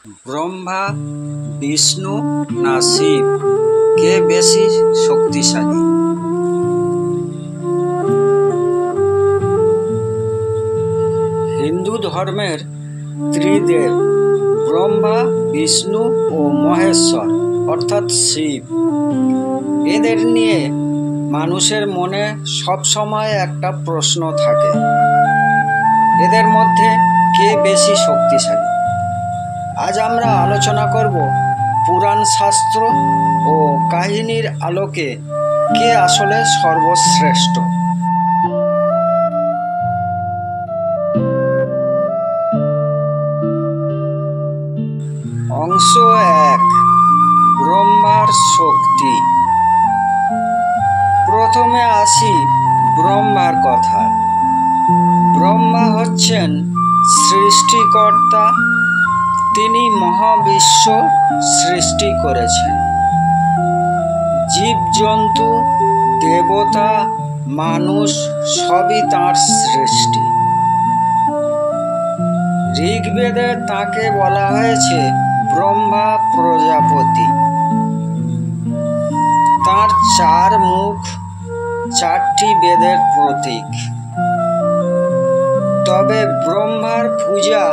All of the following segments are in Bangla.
ব্রহ্মা, বিষ্ণু না শিব কে বেশি শক্তিশালী? হিন্দু ধর্মের ত্রিদেব ব্রহ্মা, বিষ্ণু ও মহেশ্বর অর্থাৎ শিব, এদের নিয়ে মানুষের মনে সবসময় একটা প্রশ্ন থাকে, এদের মধ্যে কে বেশি শক্তিশালী। আজ আমরা আলোচনা করব পুরাণ শাস্ত্র ও কাহিনীর আলোকে কে আসলে সর্বশ্রেষ্ঠ। অংশ 1, ব্রহ্মার শক্তি। প্রথমে আসি ব্রহ্মার কথা। ব্রহ্মা হচ্ছেন সৃষ্টিকর্তা, তিনি মহাবিশ্ব সৃষ্টি করেছেন। জীবজন্তু, দেবতা, মানুষ সবই তাঁর সৃষ্টি। ঋগ্বেদে তাকে বলা হয়েছে ব্রহ্মা প্রজাপতি। তাঁর 4 মুখ, 4টি বেদের প্রতীক। তবে ব্রহ্মার পূজা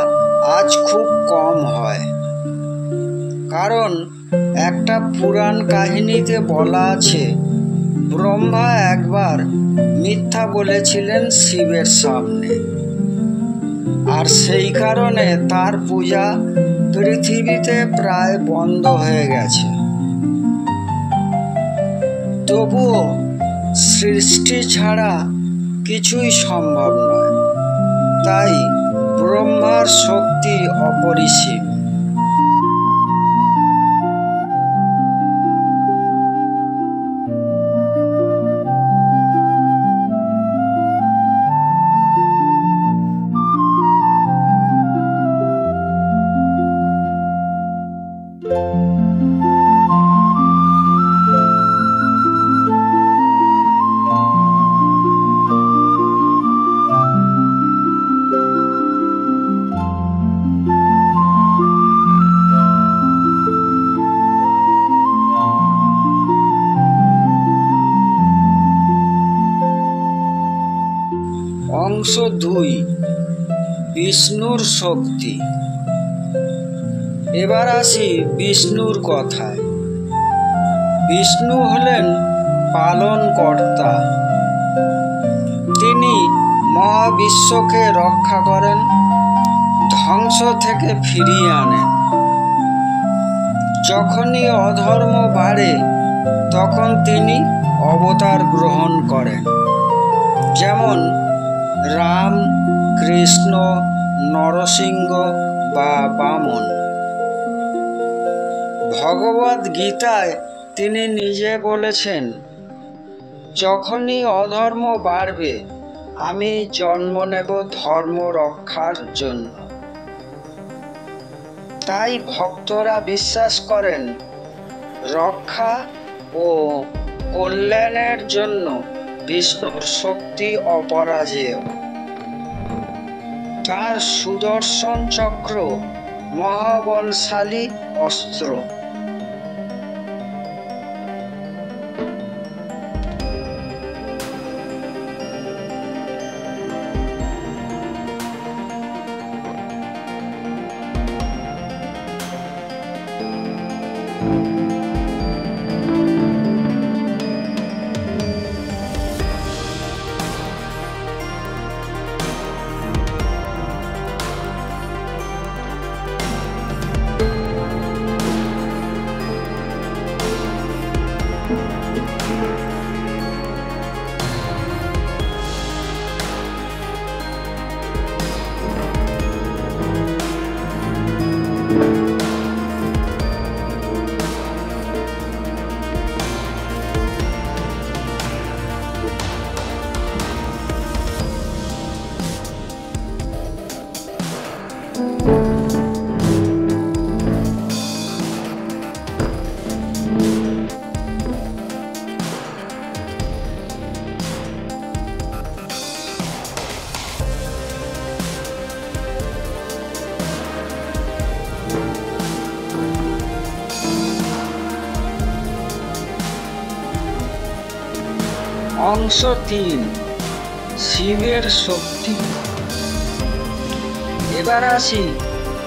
আজ খুব কম হয়, কারণ একটা পুরাণ কাহিনীতে বলা আছে ব্রহ্মা একবার মিথ্যা বলেছিলেন শিবের সামনে, আর সেই কারণে তার পূজা পৃথিবীতে প্রায় বন্ধ হয়ে গেছে। তবুও সৃষ্টি ছাড়া কিছুই সম্ভব নয়, তাই ব্রহ্মার শক্তি অপরিসীম। অংশ 2, বিষ্ণুর শক্তি। এবার আসি বিষ্ণুর কথায়। বিষ্ণু হলেন পালনকর্তা। তিনি মহাবিশ্বকে রক্ষা করেন, ধ্বংস থেকে ফিরিয়ে আনেন। যখনই অধর্ম বাড়ে তখন তিনি অবতার গ্রহণ করেন, যেমন রাম, কৃষ্ণ, নরসিংহ বা বামন। ভগবদ গীতায় তিনি নিজে বলেছেন, যখনই অধর্ম বাড়বে আমি জন্ম নেব ধর্ম রক্ষার জন্য। তাই ভক্তরা বিশ্বাস করেন রক্ষা ও কল্যাণের জন্য বিষ্ণুর শক্তি অপরাজেয়। তার সুদর্শন চক্র মহাবলশালী অস্ত্র। অংশ 3, শিবের শক্তি। এবার আসি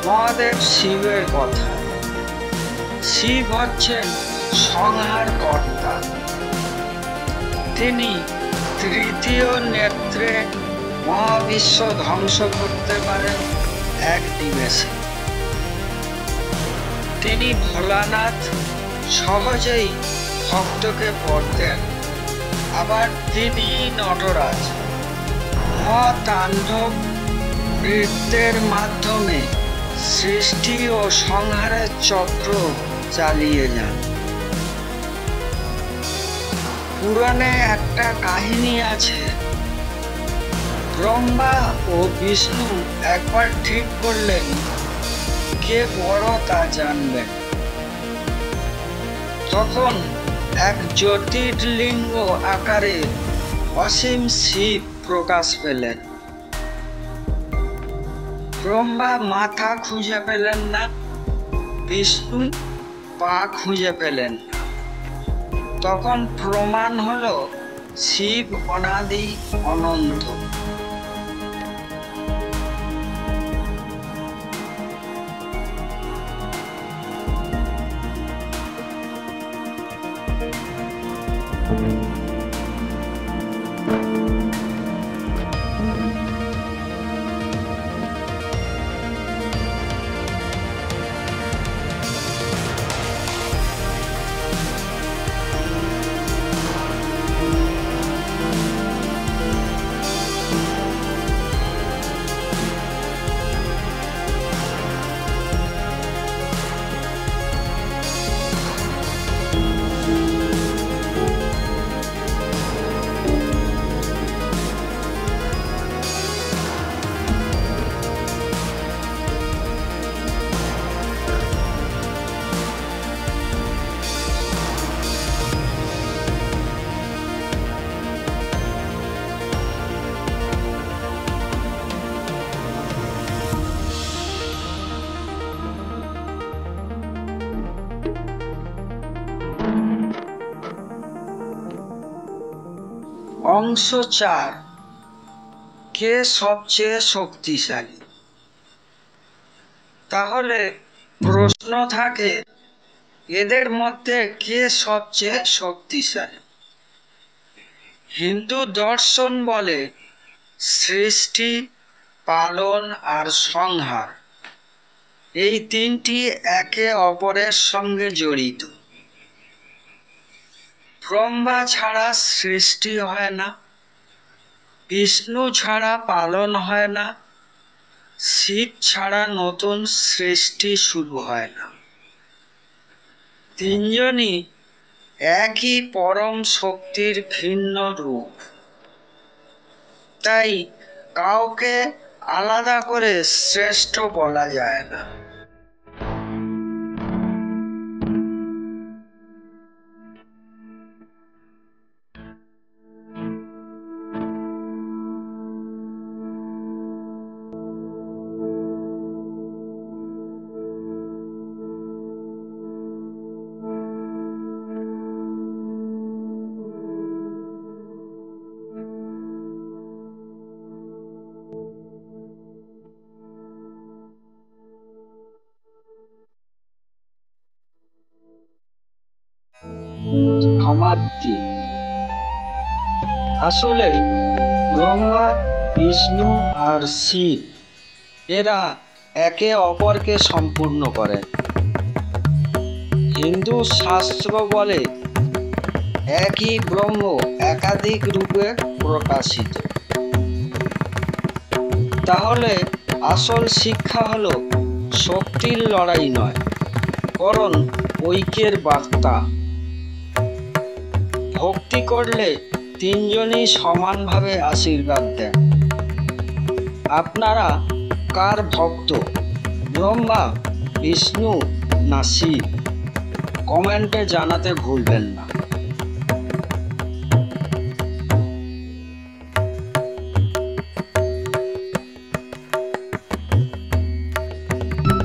মহাদেব শিবের কথা। শিব হচ্ছেন সংহার কর্তা। তিনি তৃতীয় নেত্রে মহাবিশ্ব ধ্বংস করতে পারেন এক নিমেষে। তিনি ভোলানাথ, সহজেই ভক্তকে বর দেন। আবার তিনি নটরাজ, মহাতাণ্ডব নৃত্যের মাধ্যমে সৃষ্টি ও সংহারের চক্র চালিয়ে যান। পুরাণে একটা কাহিনী আছে, ব্রহ্মা ও বিষ্ণু একবার ঠিক করলেন কে বড় তা জানবেন। তখন এক জ্যোতির্লিঙ্গ আকারে অসীম শিব প্রকাশ পেলেন। ব্রহ্মা মাথা খুঁজে পেলেন না, বিষ্ণু পা খুঁজে পেলেন না। তখন প্রমাণ হলো শিব অনাদি অনন্ত। অংশ 4, কে সবচেয়ে শক্তিশালী। তাহলে প্রশ্ন থাকে, এদের মধ্যে কে সবচেয়ে শক্তিশালী? হিন্দু দর্শন বলে সৃষ্টি, পালন আর সংহার এই তিনটি একে অপরের সঙ্গে জড়িত। ব্রহ্মা ছাড়া সৃষ্টি হয় না, বিষ্ণু ছাড়া পালন হয় না, শিব ছাড়া নতুন সৃষ্টি শুরু হয় না। তিনজনই একই পরম শক্তির ভিন্ন রূপ। তাই কাউকে আলাদা করে শ্রেষ্ঠ বলা যায় না। সমাধি। আসলে ব্রহ্মা, বিষ্ণু আর শিব এরা একে অপরকে সম্পূর্ণ করে। হিন্দু শাস্ত্র বলে একই ব্রহ্ম একাধিক রূপে প্রকাশিত। তাহলে আসল শিক্ষা হলো শক্তির লড়াই নয়, বরং ঐক্যের বার্তা। ভক্তি করলে তিনজনই সমানভাবে আশীর্বাদ দেন। আপনারা কার ভক্ত, ব্রহ্মা, বিষ্ণু না শিব? কমেন্টে জানাতে ভুলবেন না।